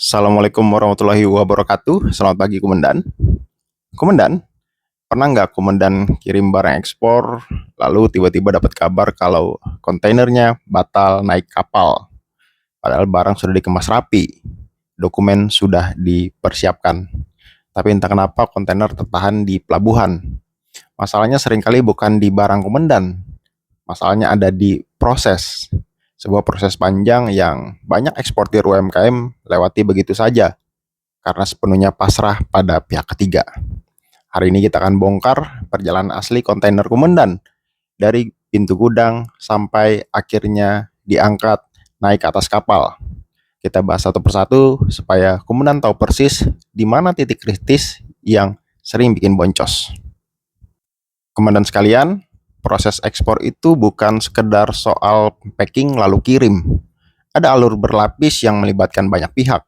Assalamualaikum warahmatullahi wabarakatuh. Selamat pagi, Komandan. Komandan, pernah nggak Komandan kirim barang ekspor, lalu tiba-tiba dapat kabar kalau kontainernya batal naik kapal, padahal barang sudah dikemas rapi, dokumen sudah dipersiapkan. Tapi entah kenapa kontainer tertahan di pelabuhan. Masalahnya seringkali bukan di barang Komandan, masalahnya ada di proses. Sebuah proses panjang yang banyak eksportir UMKM lewati begitu saja karena sepenuhnya pasrah pada pihak ketiga. Hari ini kita akan bongkar perjalanan asli kontainer Komandan dari pintu gudang sampai akhirnya diangkat naik ke atas kapal. Kita bahas satu persatu supaya Komandan tahu persis di mana titik kritis yang sering bikin boncos. Komandan sekalian, proses ekspor itu bukan sekedar soal packing lalu kirim. Ada alur berlapis yang melibatkan banyak pihak,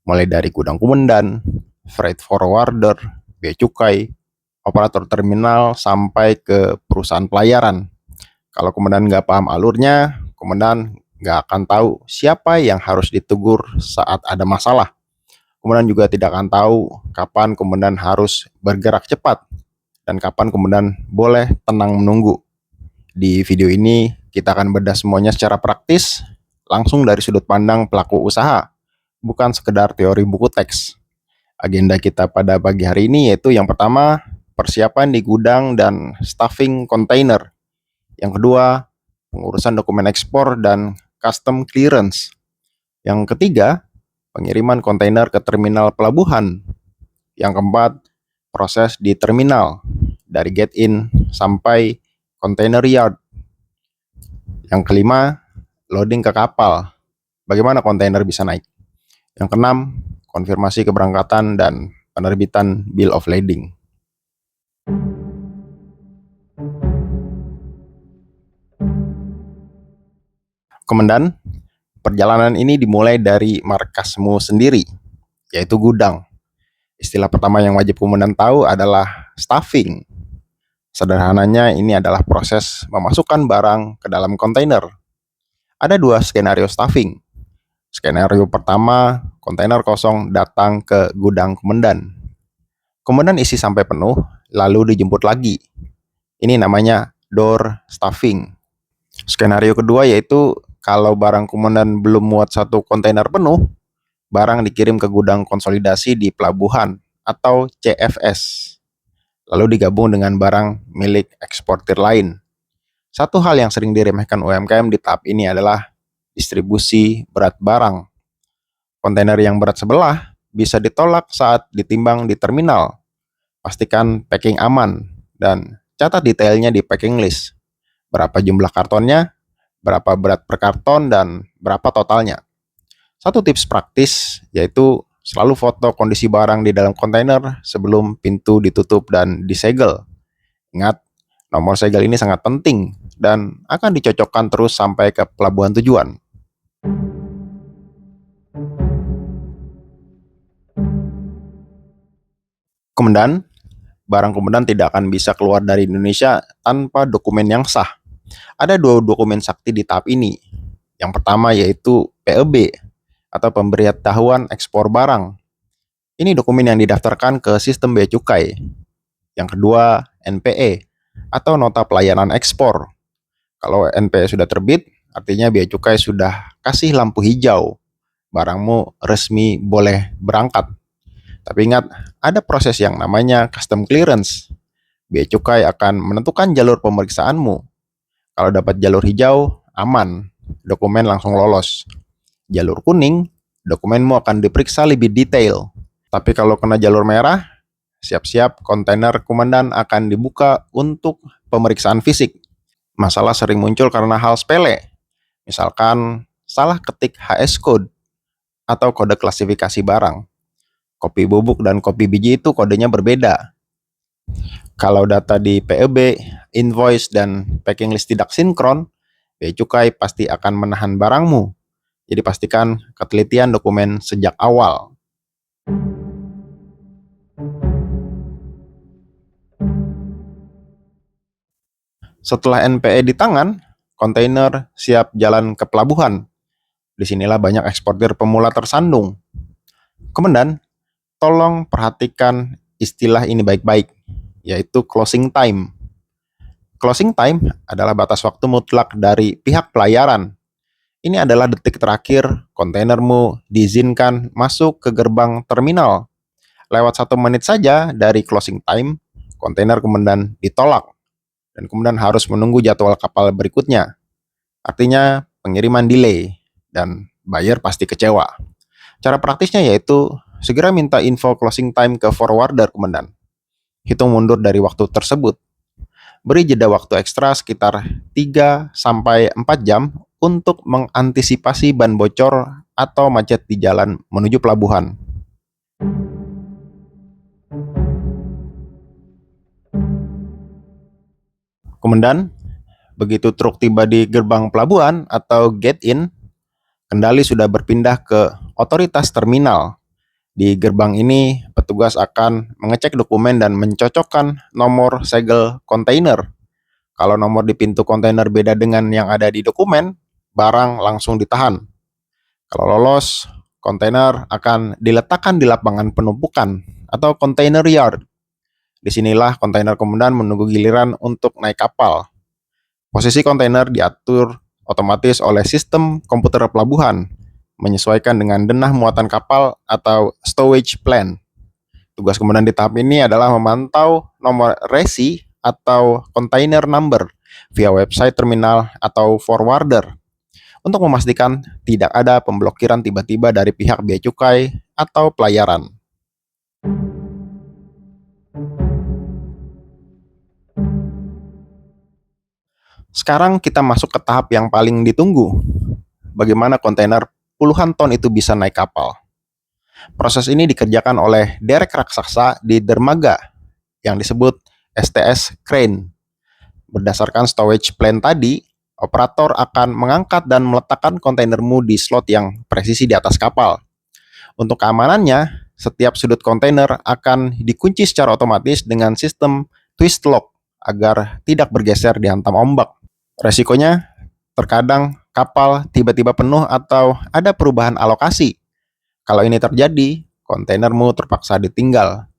mulai dari gudang Komandan, freight forwarder, bea cukai, operator terminal, sampai ke perusahaan pelayaran. Kalau Komandan nggak paham alurnya, Komandan nggak akan tahu siapa yang harus ditegur saat ada masalah. Komandan juga tidak akan tahu kapan Komandan harus bergerak cepat dan kapan Komandan boleh tenang menunggu. Di video ini kita akan bedah semuanya secara praktis, langsung dari sudut pandang pelaku usaha, bukan sekedar teori buku teks. Agenda kita pada pagi hari ini yaitu yang pertama, persiapan di gudang dan stuffing kontainer. Yang kedua, pengurusan dokumen ekspor dan custom clearance. Yang ketiga, pengiriman kontainer ke terminal pelabuhan. Yang keempat, proses di terminal, dari gate in sampai container yard. Yang kelima, loading ke kapal. Bagaimana kontainer bisa naik? Yang keenam, konfirmasi keberangkatan dan penerbitan bill of lading. Komandan, perjalanan ini dimulai dari markasmu sendiri, yaitu gudang. Istilah pertama yang wajib Komandan tahu adalah stuffing. Sederhananya ini adalah proses memasukkan barang ke dalam kontainer. Ada dua skenario stuffing. Skenario pertama, kontainer kosong datang ke gudang Komandan. Komandan isi sampai penuh, lalu dijemput lagi. Ini namanya door stuffing. Skenario kedua yaitu kalau barang Komandan belum muat satu kontainer penuh, barang dikirim ke gudang konsolidasi di pelabuhan atau CFS. Lalu digabung dengan barang milik eksportir lain. Satu hal yang sering diremehkan UMKM di tahap ini adalah distribusi berat barang. Kontainer yang berat sebelah bisa ditolak saat ditimbang di terminal. Pastikan packing aman dan catat detailnya di packing list. Berapa jumlah kartonnya, berapa berat per karton, dan berapa totalnya. Satu tips praktis yaitu selalu foto kondisi barang di dalam kontainer sebelum pintu ditutup dan disegel. Ingat, nomor segel ini sangat penting dan akan dicocokkan terus sampai ke pelabuhan tujuan. Komandan, barang Komandan tidak akan bisa keluar dari Indonesia tanpa dokumen yang sah. Ada dua dokumen sakti di tahap ini. Yang pertama yaitu PEB atau pemberitahuan ekspor barang. Ini dokumen yang didaftarkan ke sistem bea cukai. Yang kedua, NPE atau nota pelayanan ekspor. Kalau NPE sudah terbit, artinya bea cukai sudah kasih lampu hijau. Barangmu resmi boleh berangkat. Tapi ingat, ada proses yang namanya custom clearance. Bea cukai akan menentukan jalur pemeriksaanmu. Kalau dapat jalur hijau, aman, dokumen langsung lolos. Jalur kuning, dokumenmu akan diperiksa lebih detail. Tapi kalau kena jalur merah, siap-siap kontainer Komandan akan dibuka untuk pemeriksaan fisik. Masalah sering muncul karena hal sepele. Misalkan salah ketik HS code atau kode klasifikasi barang. Kopi bubuk dan kopi biji itu kodenya berbeda. Kalau data di PEB, invoice, dan packing list tidak sinkron, bea cukai pasti akan menahan barangmu. Jadi pastikan ketelitian dokumen sejak awal. Setelah NPE di tangan, kontainer siap jalan ke pelabuhan. Disinilah banyak eksportir pemula tersandung. Komandan, tolong perhatikan istilah ini baik-baik, yaitu closing time. Closing time adalah batas waktu mutlak dari pihak pelayaran. Ini adalah detik terakhir kontainermu diizinkan masuk ke gerbang terminal. Lewat 1 menit saja dari closing time, kontainer kemudian ditolak dan kemudian harus menunggu jadwal kapal berikutnya. Artinya pengiriman delay dan buyer pasti kecewa. Cara praktisnya yaitu segera minta info closing time ke forwarder komandan. Hitung mundur dari waktu tersebut. Beri jeda waktu ekstra sekitar 3-4 jam untuk mengantisipasi ban bocor atau macet di jalan menuju pelabuhan. Komandan, begitu truk tiba di gerbang pelabuhan atau gate in, kendali sudah berpindah ke otoritas terminal. Di gerbang ini, petugas akan mengecek dokumen dan mencocokkan nomor segel kontainer. Kalau nomor di pintu kontainer beda dengan yang ada di dokumen, barang langsung ditahan. Kalau lolos, kontainer akan diletakkan di lapangan penumpukan atau container yard. Disinilah kontainer komandan menunggu giliran untuk naik kapal. Posisi kontainer diatur otomatis oleh sistem komputer pelabuhan, menyesuaikan dengan denah muatan kapal atau stowage plan. Tugas komandan di tahap ini adalah memantau nomor resi atau container number via website terminal atau forwarder untuk memastikan tidak ada pemblokiran tiba-tiba dari pihak bea cukai atau pelayaran. Sekarang kita masuk ke tahap yang paling ditunggu. Bagaimana kontainer puluhan ton itu bisa naik kapal. Proses ini dikerjakan oleh derek raksasa di dermaga yang disebut STS crane. Berdasarkan stowage plan tadi, operator akan mengangkat dan meletakkan kontainermu di slot yang presisi di atas kapal. Untuk keamanannya, setiap sudut kontainer akan dikunci secara otomatis dengan sistem twist lock agar tidak bergeser dihantam ombak. Resikonya, terkadang kapal tiba-tiba penuh atau ada perubahan alokasi. Kalau ini terjadi, kontainermu terpaksa ditinggal.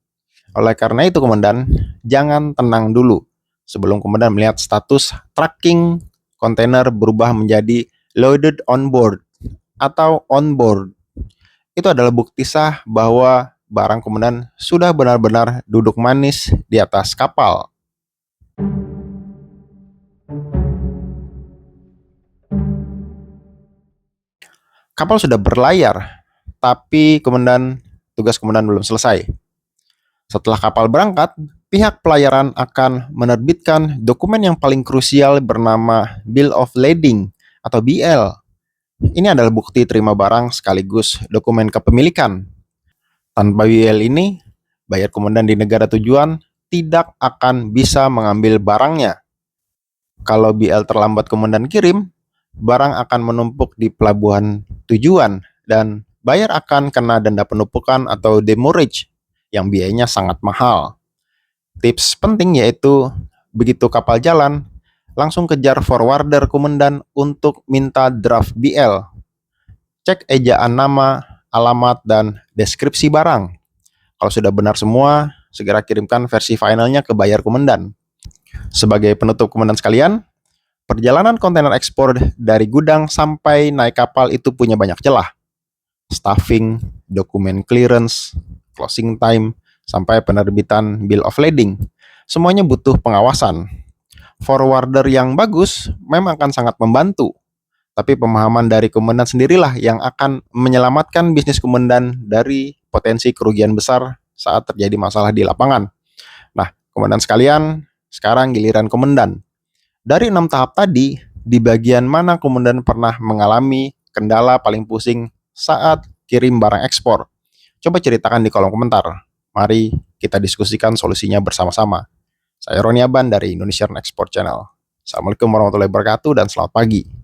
Oleh karena itu, komandan, jangan tenang dulu. Sebelum komandan melihat status tracking kontainer berubah menjadi loaded on board atau on board. Itu adalah bukti sah bahwa barang komandan sudah benar-benar duduk manis di atas kapal. Kapal sudah berlayar, tapi tugas komandan belum selesai. Setelah kapal berangkat, pihak pelayaran akan menerbitkan dokumen yang paling krusial bernama Bill of Lading atau BL. Ini adalah bukti terima barang sekaligus dokumen kepemilikan. Tanpa BL ini, buyer komandan di negara tujuan tidak akan bisa mengambil barangnya. Kalau BL terlambat komandan kirim, barang akan menumpuk di pelabuhan tujuan dan buyer akan kena denda penumpukan atau demurrage yang biayanya sangat mahal. Tips penting yaitu begitu kapal jalan, langsung kejar forwarder komandan untuk minta draft BL. Cek ejaan nama, alamat, dan deskripsi barang. Kalau sudah benar semua, segera kirimkan versi finalnya ke buyer komandan. Sebagai penutup komandan sekalian, perjalanan kontainer ekspor dari gudang sampai naik kapal itu punya banyak celah. Staffing, dokumen clearance, closing time, sampai penerbitan bill of lading. Semuanya butuh pengawasan. Forwarder yang bagus memang akan sangat membantu, tapi pemahaman dari komandan sendirilah yang akan menyelamatkan bisnis komandan dari potensi kerugian besar saat terjadi masalah di lapangan. Nah, komandan sekalian, sekarang giliran komandan. Dari 6 tahap tadi, di bagian mana komandan pernah mengalami kendala paling pusing saat kirim barang ekspor? Coba ceritakan di kolom komentar. Mari kita diskusikan solusinya bersama-sama. Saya Roni Aban dari Indonesian Export Channel. Assalamualaikum warahmatullahi wabarakatuh dan selamat pagi.